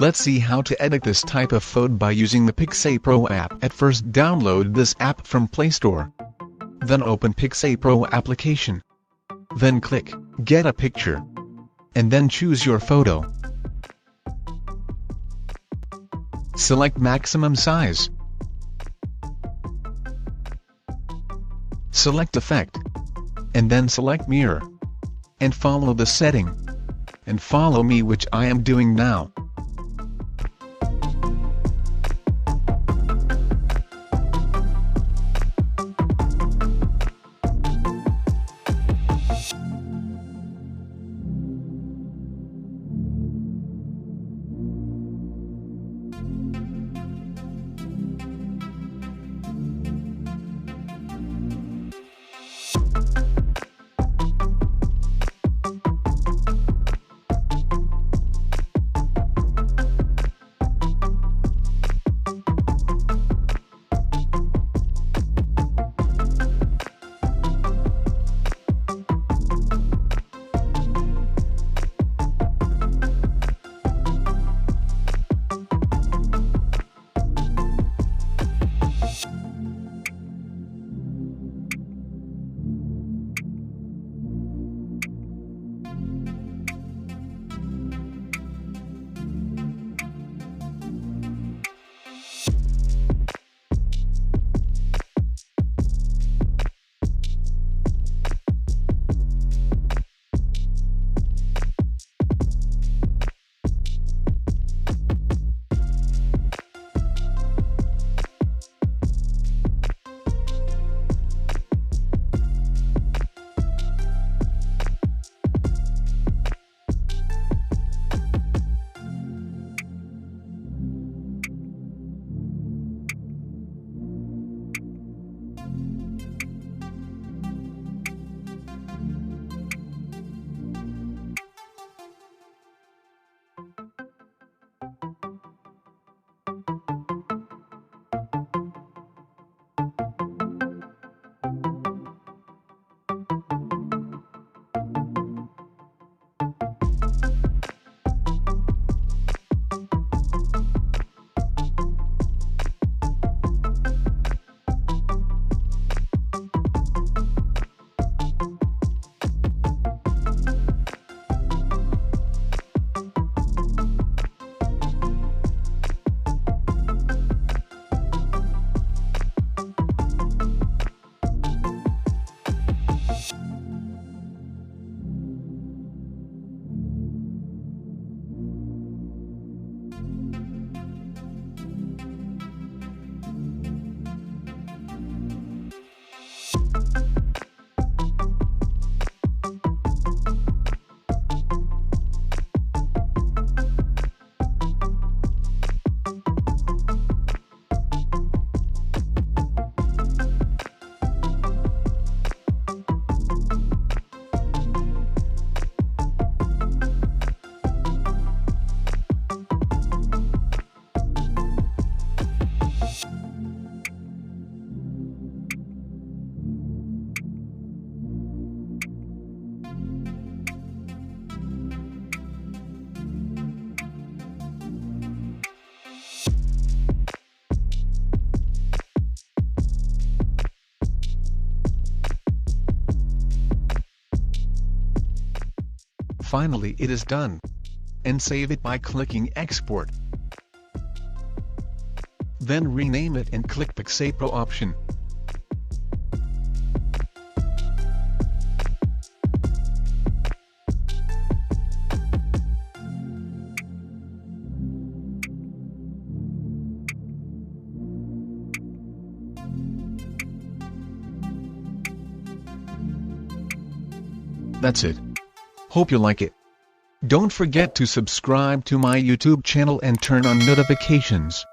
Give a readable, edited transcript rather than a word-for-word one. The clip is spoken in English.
Let's see how to edit this type of photo by using the PicSay Pro app. At first, download this app from Play Store. Then open PicSay Pro application. Then click Get a Picture. And then choose your photo. Select maximum size. Select Effect. And then select Mirror. And follow the setting. And follow me, which I am doing now. Finally, it is done. And save it by clicking Export. Then rename it and click PicSay Pro option. That's it. Hope you like it. Don't forget to subscribe to my YouTube channel and turn on notifications.